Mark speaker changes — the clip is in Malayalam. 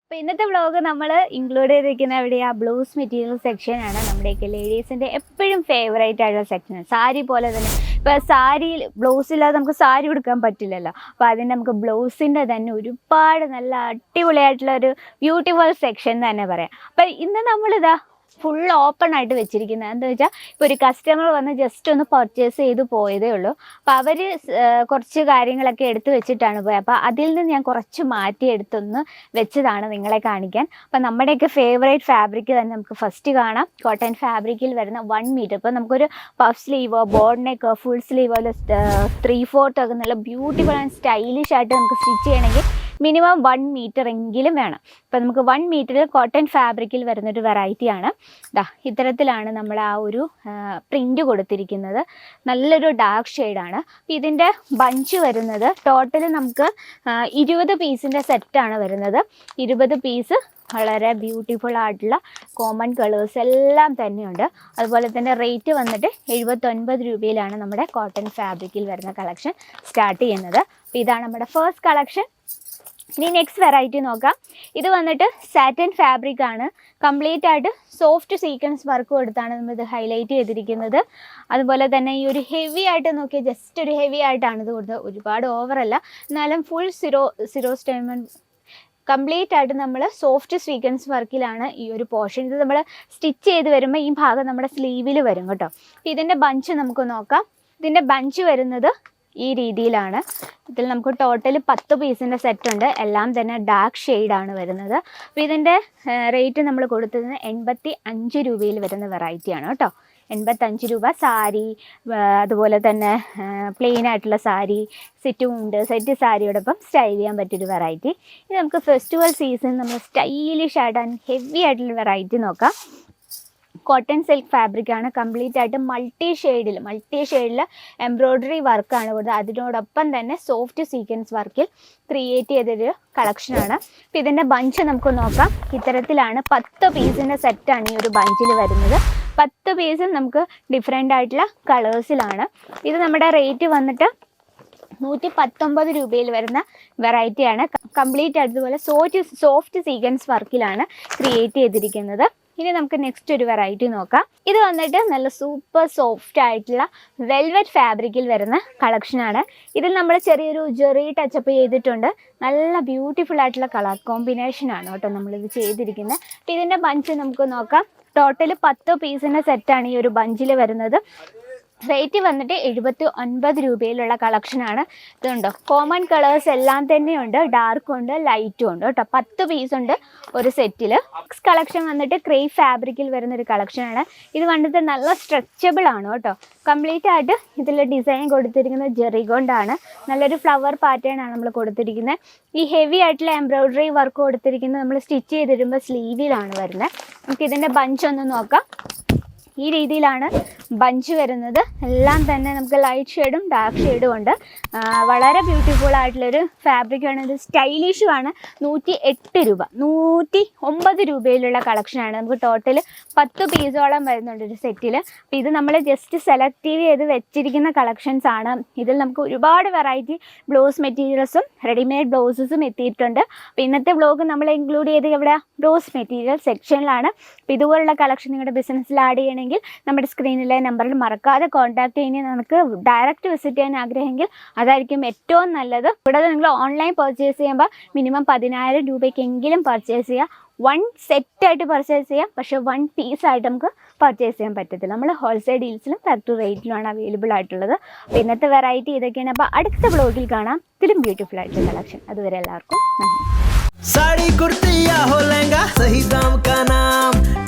Speaker 1: അപ്പോൾ ഇന്നത്തെ വ്ളോഗ് നമ്മൾ ഇൻക്ലൂഡ് ചെയ്തിരിക്കുന്ന എവിടെയാ ബ്ലൗസ് മെറ്റീരിയൽ സെക്ഷനാണ്. നമ്മുടെയൊക്കെ ലേഡീസിൻ്റെ എപ്പോഴും ഫേവറേറ്റ് ആയിട്ടുള്ള സെക്ഷനാണ്. സാരി പോലെ തന്നെ ഇപ്പോൾ സാരിയിൽ ബ്ലൗസ് ഇല്ലാതെ നമുക്ക് സാരി ഉടുക്കാൻ പറ്റില്ലല്ലോ. അപ്പോൾ അതിന് നമുക്ക് ബ്ലൗസിൻ്റെ തന്നെ ഒരുപാട് നല്ല അടിപൊളിയായിട്ടുള്ള ഒരു ബ്യൂട്ടിഫുൾ സെക്ഷൻ തന്നെ പറയാം. അപ്പോൾ ഇന്ന് നമ്മളിതാ ഫുൾ ഓപ്പൺ ആയിട്ട് വെച്ചിരിക്കുന്നത് എന്താ വെച്ചാൽ ഇപ്പോൾ ഒരു കസ്റ്റമർ വന്ന് ജസ്റ്റ് ഒന്ന് പർച്ചേസ് ചെയ്ത് പോയതേ ഉള്ളൂ. അപ്പോൾ അവർ കുറച്ച് കാര്യങ്ങളൊക്കെ എടുത്ത് വെച്ചിട്ടാണ് പോയത്. അപ്പോൾ അതിൽ നിന്ന് ഞാൻ കുറച്ച് മാറ്റിയെടുത്തൊന്ന് വെച്ചതാണ് നിങ്ങളെ കാണിക്കാൻ. അപ്പോൾ നമ്മുടെയൊക്കെ ഫേവറേറ്റ് ഫാബ്രിക് തന്നെ നമുക്ക് ഫസ്റ്റ് കാണാം. കോട്ടൺ ഫാബ്രിക്കിൽ വരുന്ന 1 മീറ്റർ. ഇപ്പോൾ നമുക്കൊരു പഫ് സ്ലീവോ ബോർഡ് നെക്കോ ഫുൾ സ്ലീവോ അല്ല 3/4 ഒക്കെ നല്ല ബ്യൂട്ടിഫുൾ ആൻഡ് സ്റ്റൈലിഷ് ആയിട്ട് നമുക്ക് സ്റ്റിച്ച് ചെയ്യണമെങ്കിൽ മിനിമം 1 മീറ്റർ എങ്കിലും വേണം. അപ്പോൾ നമുക്ക് 1 മീറ്ററിൽ കോട്ടൺ ഫാബ്രിക്കിൽ വരുന്നൊരു വെറൈറ്റിയാണ്. ഇത്തരത്തിലാണ് നമ്മൾ ആ ഒരു പ്രിൻ്റ് കൊടുത്തിരിക്കുന്നത്. നല്ലൊരു ഡാർക്ക് ഷെയ്ഡാണ്. അപ്പോൾ ഇതിൻ്റെ ബഞ്ച് വരുന്നത് ടോട്ടൽ നമുക്ക് 20 പീസിൻ്റെ സെറ്റാണ് വരുന്നത്. 20 പീസ് വളരെ ബ്യൂട്ടിഫുൾ ആയിട്ടുള്ള കോമൺ കളേഴ്സ് എല്ലാം തന്നെയുണ്ട്. അതുപോലെ തന്നെ റേറ്റ് വന്നിട്ട് 79 രൂപയിലാണ് നമ്മുടെ കോട്ടൺ ഫാബ്രിക്കിൽ വരുന്ന കളക്ഷൻ സ്റ്റാർട്ട് ചെയ്യുന്നത്. അപ്പോൾ ഇതാണ് നമ്മുടെ ഫസ്റ്റ് കളക്ഷൻ. ഇനി നെക്സ്റ്റ് വെറൈറ്റി നോക്കാം. ഇത് വന്നിട്ട് സാറ്റൻ ഫാബ്രിക് ആണ്. കംപ്ലീറ്റ് ആയിട്ട് സോഫ്റ്റ് സീക്വൻസ് വർക്ക് കൊടുത്താണ് നമ്മൾ ഇത് ഹൈലൈറ്റ് ചെയ്തിരിക്കുന്നത്. അതുപോലെ തന്നെ ഈ ഒരു ഹെവി ആയിട്ട് നോക്കിയാൽ ജസ്റ്റ് ഒരു ഹെവി ആയിട്ടാണ് ഇത് കൊടുത്തത്. ഒരുപാട് ഓവറല്ല, എന്നാലും ഫുൾ സിറോ സ്റ്റൈമൺ കംപ്ലീറ്റ് ആയിട്ട് നമ്മൾ സോഫ്റ്റ് സ്വീക്വൻസ് വർക്കിലാണ് ഈ ഒരു പോർഷൻ. ഇത് നമ്മൾ സ്റ്റിച്ച് ചെയ്ത് വരുമ്പോൾ ഈ ഭാഗം നമ്മുടെ സ്ലീവിൽ വരും കേട്ടോ. ഇതിൻ്റെ ബഞ്ച് നമുക്ക് നോക്കാം. ഇതിൻ്റെ ബഞ്ച് വരുന്നത് ഈ രീതിയിലാണ്. ഇതിൽ നമുക്ക് ടോട്ടൽ 10 പീസിൻ്റെ സെറ്റുണ്ട്. എല്ലാം തന്നെ ഡാർക്ക് ഷെയ്ഡാണ് വരുന്നത്. അപ്പോൾ ഇതിൻ്റെ റേറ്റ് നമ്മൾ കൊടുത്തത് 85 രൂപയിൽ വരുന്ന വെറൈറ്റിയാണ് കേട്ടോ. 85 രൂപ. സാരി അതുപോലെ തന്നെ പ്ലെയിൻ ആയിട്ടുള്ള സാരി സെറ്റ് സാരിയോടൊപ്പം സ്റ്റൈൽ ചെയ്യാൻ പറ്റിയൊരു വെറൈറ്റി. ഇത് നമുക്ക് ഫെസ്റ്റിവൽ സീസൺ നമ്മൾ സ്റ്റൈലിഷ് ആയിട്ട് ആൻഡ് ഹെവി ആയിട്ടുള്ള വെറൈറ്റി നോക്കാം. കോട്ടൺ സിൽക്ക് ഫാബ്രിക് ആണ്. കംപ്ലീറ്റ് ആയിട്ട് മൾട്ടി ഷെയ്ഡിൽ എംബ്രോയ്ഡറി വർക്കാണ് കൊടുത്തത്. അതിനോടൊപ്പം തന്നെ സോഫ്റ്റ് സീക്വൻസ് വർക്കിൽ ക്രിയേറ്റ് ചെയ്തൊരു കളക്ഷനാണ്. അപ്പോൾ ഇതിൻ്റെ ബഞ്ച് നമുക്ക് നോക്കാം. ഇത്തരത്തിലാണ് 10 പീസിൻ്റെ സെറ്റാണ് ഈ ഒരു ബഞ്ചിൽ വരുന്നത്. 10 പീസും നമുക്ക് ഡിഫറെൻ്റ് ആയിട്ടുള്ള കളേഴ്സിലാണ്. ഇത് നമ്മുടെ റേറ്റ് വന്നിട്ട് 119 രൂപയിൽ വരുന്ന വെറൈറ്റിയാണ്. കംപ്ലീറ്റ് അതുപോലെ സോഫ്റ്റ് സീക്വൻസ് വർക്കിലാണ് ക്രിയേറ്റ് ചെയ്തിരിക്കുന്നത്. ഇനി നമുക്ക് നെക്സ്റ്റ് ഒരു വെറൈറ്റി നോക്കാം. ഇത് വന്നിട്ട് നല്ല സൂപ്പർ സോഫ്റ്റ് ആയിട്ടുള്ള വെൽവെറ്റ് ഫാബ്രിക്കിൽ വരുന്ന കളക്ഷനാണ്. ഇതിൽ നമ്മൾ ചെറിയൊരു ജെറി ടച്ചപ്പ് ചെയ്തിട്ടുണ്ട്. നല്ല ബ്യൂട്ടിഫുൾ ആയിട്ടുള്ള കളർ കോമ്പിനേഷനാണ് കേട്ടോ നമ്മളിത് ചെയ്തിരിക്കുന്നത്. അപ്പോൾ ഇതിൻ്റെ ബഞ്ച് നമുക്ക് നോക്കാം. ടോട്ടൽ 10 പീസിൻ്റെ സെറ്റാണ് ഈ ഒരു ബഞ്ചിൽ വരുന്നത്. റേറ്റ് വന്നിട്ട് 79 രൂപയിലുള്ള കളക്ഷനാണ്. ഇതുണ്ടോ കോമൺ കളേഴ്സ് എല്ലാം തന്നെയുണ്ട്. ഡാർക്കും ഉണ്ട് ലൈറ്റും ഉണ്ട് കേട്ടോ. 10 പീസുണ്ട് ഒരു സെറ്റിൽ. നെക്സ്റ്റ് കളക്ഷൻ വന്നിട്ട് ക്രേപ്പ് ഫാബ്രിക്കിൽ വരുന്നൊരു കളക്ഷനാണ്. ഇത് വന്നിട്ട് നല്ല സ്ട്രെച്ചബിൾ ആണ് കേട്ടോ. കംപ്ലീറ്റ് ആയിട്ട് ഇതിൽ ഡിസൈൻ കൊടുത്തിരിക്കുന്നത് ജെറി കൊണ്ടാണ്. നല്ലൊരു ഫ്ലവർ പാറ്റേൺ ആണ് നമ്മൾ കൊടുത്തിരിക്കുന്നത്. ഈ ഹെവി ആയിട്ടുള്ള എംബ്രോയ്ഡറി വർക്ക് കൊടുത്തിരിക്കുന്നത് നമ്മൾ സ്റ്റിച്ച് ചെയ്ത് തരുമ്പോൾ സ്ലീവിലാണ് വരുന്നത്. നമുക്ക് ഇതിൻ്റെ ബഞ്ച് ഒന്ന് നോക്കാം. ഈ രീതിയിലാണ് ബഞ്ച് വരുന്നത്. എല്ലാം തന്നെ നമുക്ക് ലൈറ്റ് ഷെയ്ഡും ഡാർക്ക് ഷെയ്ഡും ഉണ്ട്. വളരെ ബ്യൂട്ടിഫുൾ ആയിട്ടുള്ളൊരു ഫാബ്രിക്കാണ്. ഇത് സ്റ്റൈലിഷുമാണ്. 108 രൂപ 109 രൂപയിലുള്ള കളക്ഷനാണ്. നമുക്ക് ടോട്ടൽ 10 പീസോളം വരുന്നുണ്ട് ഒരു സെറ്റിൽ. അപ്പോൾ ഇത് നമ്മൾ ജസ്റ്റ് സെലക്ട് ചെയ്ത് വെച്ചിരിക്കുന്ന കളക്ഷൻസ് ആണ്. ഇതിൽ നമുക്ക് ഒരുപാട് വെറൈറ്റി ബ്ലൗസ് മെറ്റീരിയൽസും റെഡിമെയ്ഡ് ബ്ലൗസസും എത്തിയിട്ടുണ്ട്. അപ്പോൾ ഇന്നത്തെ വ്ളോഗ് നമ്മൾ ഇൻക്ലൂഡ് ചെയ്ത് ഇവിടെ ബ്ലൗസ് മെറ്റീരിയൽ സെക്ഷനിലാണ്. അപ്പോൾ ഇതുപോലുള്ള കളക്ഷൻ നിങ്ങളുടെ ബിസിനസ്സിൽ ആഡ് ചെയ്യണമെങ്കിൽ നമ്മുടെ സ്ക്രീനിലെ നമ്പറിൽ മറക്കാതെ കോൺടാക്ട് ചെയ്യുന്നത്. നമുക്ക് ഡയറക്റ്റ് വിസിറ്റ് ചെയ്യാൻ ആഗ്രഹമെങ്കിൽ അതായിരിക്കും ഏറ്റവും നല്ലത്. കൂടാതെ നിങ്ങൾ ഓൺലൈൻ പർച്ചേസ് ചെയ്യുമ്പോൾ മിനിമം 10,000 രൂപയ്ക്കെങ്കിലും പർച്ചേസ് ചെയ്യുക. 1 സെറ്റായിട്ട് പർച്ചേസ് ചെയ്യാം, പക്ഷേ 1 പീസായിട്ട് നമുക്ക് പർച്ചേസ് ചെയ്യാൻ പറ്റത്തില്ല. നമ്മൾ ഹോൾസെയിൽ ഡീൽസിലും ഫാക്ടറി റേറ്റിലുമാണ് അവൈലബിൾ ആയിട്ടുള്ളത്. അപ്പോൾ ഇന്നത്തെ വെറൈറ്റി ഇതൊക്കെയാണ്. അപ്പോൾ അടുത്ത ബ്ലോഗിൽ കാണാം ഇതിലും ബ്യൂട്ടിഫുൾ ആയിട്ടുള്ള കളക്ഷൻ. അതുവരെ എല്ലാവർക്കും നന്ദി.
Speaker 2: साड़ी कुर्ती या हो लहंगा, सही दाम का नाम